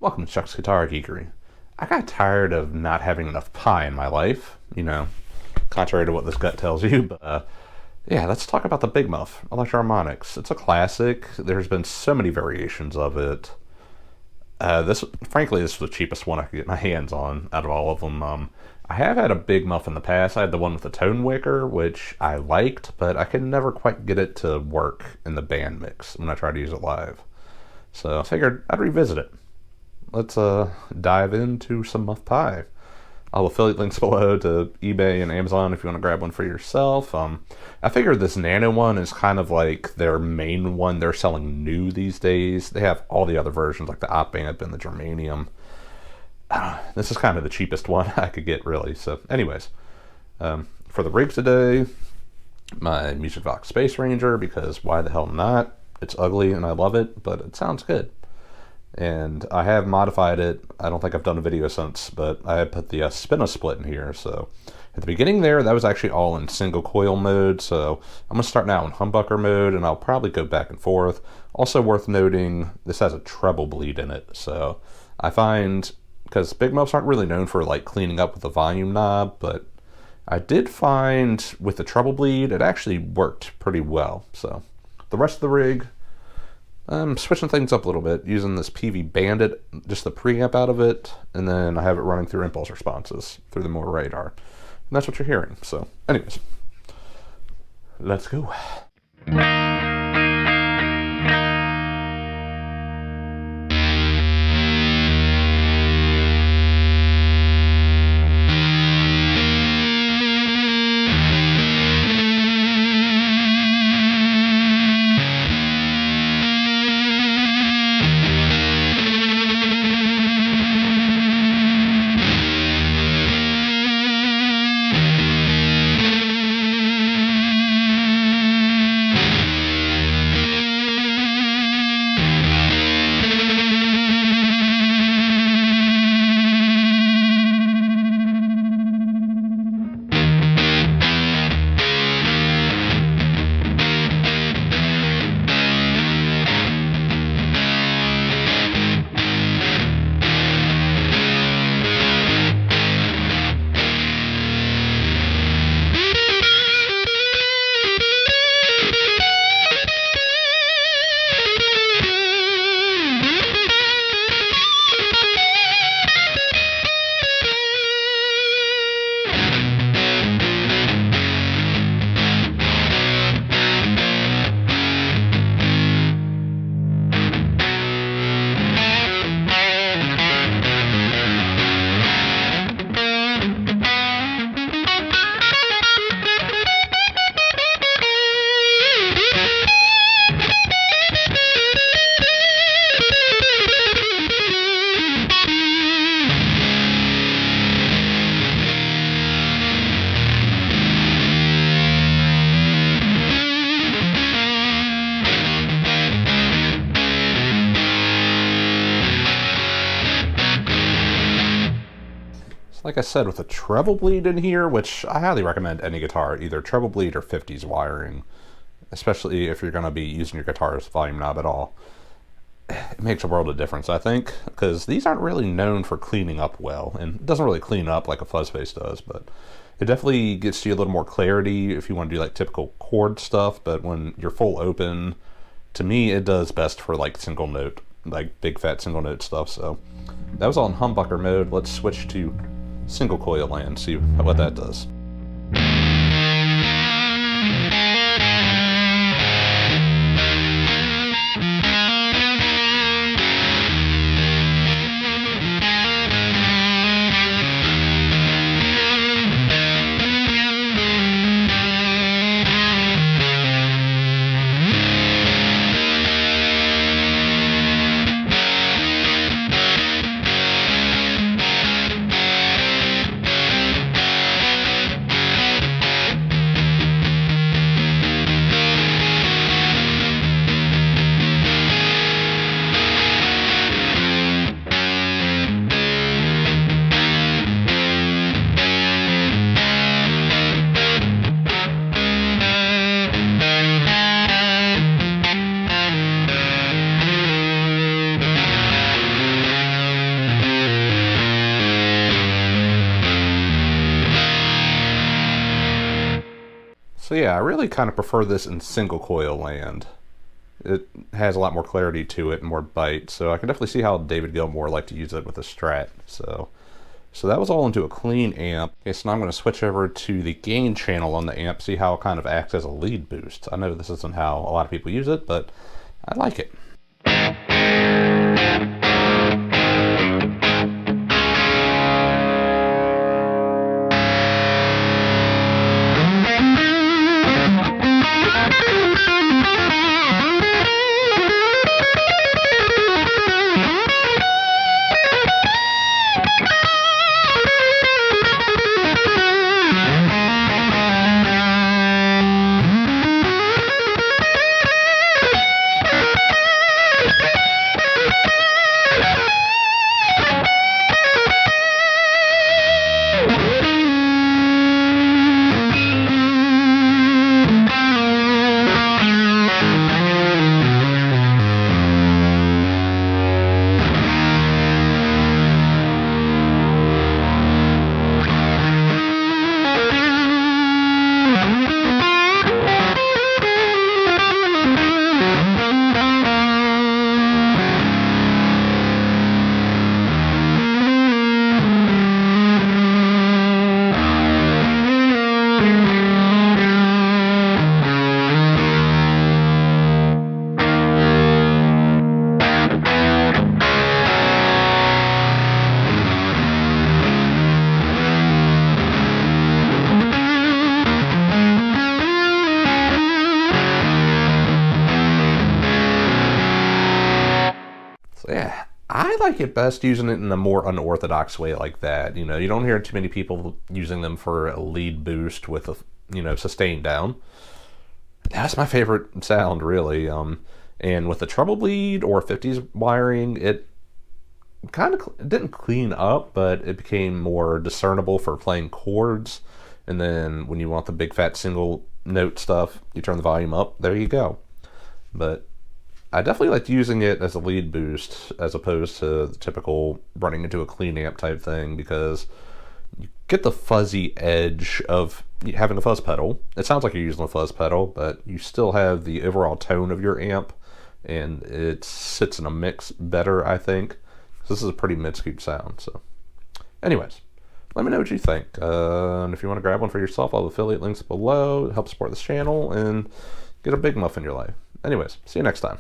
Welcome to Chuck's Guitar Geekery. I got tired of not having enough pie in my life, contrary to what this gut tells you, but yeah, let's talk about the Big Muff Electro-Harmonics. It's a classic. There's been so many variations of it. Frankly, this is the cheapest one I could get my hands on out of all of them. I have had a Big Muff in the past. I had the one with the tone wicker, which I liked, but I could never quite get it to work in the band mix when I tried to use it live. So I figured I'd revisit it. Let's dive into some Muff pie. I'll affiliate links below to eBay and Amazon if you want to grab one for yourself. I figured this Nano one is kind of like their main one they're selling new these days. They have all the other versions like the Op Amp and the Germanium. This is kind of the cheapest one I could get, really. So anyways, for the rig today, my Music Box Space Ranger, because why the hell not? It's ugly and I love it, but it sounds good. And I have modified it. I don't think I've done a video since, but I put the spin-a-split in here. So at the beginning there, that was actually all in single coil mode. So I'm going to start now in humbucker mode, and I'll probably go back and forth. Also worth noting, this has a treble bleed in it. So I find, because Big Muffs aren't really known for like cleaning up with the volume knob, but I did find with the treble bleed, it actually worked pretty well. So the rest of the rig, I'm switching things up a little bit, using this PV Bandit, just the preamp out of it, and then I have it running through impulse responses through the more radar. And that's what you're hearing. So anyways, let's go. Like I said, with a treble bleed in here, which I highly recommend any guitar, either treble bleed or 50s wiring, especially if you're going to be using your guitar's volume knob at all. It makes a world of difference, I think, because these aren't really known for cleaning up well, and it doesn't really clean up like a fuzz face does, but it definitely gets you a little more clarity if you want to do like typical chord stuff. But when you're full open, to me it does best for like single note, like big fat single note stuff. So that was all in humbucker mode. Let's switch to single coil land, see what that does. So yeah, I really kind of prefer this in single coil land. It has a lot more clarity to it and more bite, so I can definitely see how David Gilmour liked to use it with a Strat. So that was all into a clean amp. Okay, so now I'm going to switch over to the gain channel on the amp, see how it kind of acts as a lead boost. I know this isn't how a lot of people use it, but I like it. Yeah, I like it best using it in a more unorthodox way like that. You know, you don't hear too many people using them for a lead boost with a, sustain down. That's my favorite sound, really. And with the treble bleed or 50s wiring, it it didn't clean up, but it became more discernible for playing chords. And then when you want the big fat single note stuff, you turn the volume up, there you go. But I definitely liked using it as a lead boost as opposed to the typical running into a clean amp type thing, because you get the fuzzy edge of having a fuzz pedal. It sounds like you're using a fuzz pedal, but you still have the overall tone of your amp, and it sits in a mix better, I think. This is a pretty mid-scoop sound. So anyways, let me know what you think. And if you want to grab one for yourself, I'll have affiliate links below to help support this channel and get a big muff in your life. Anyways, see you next time.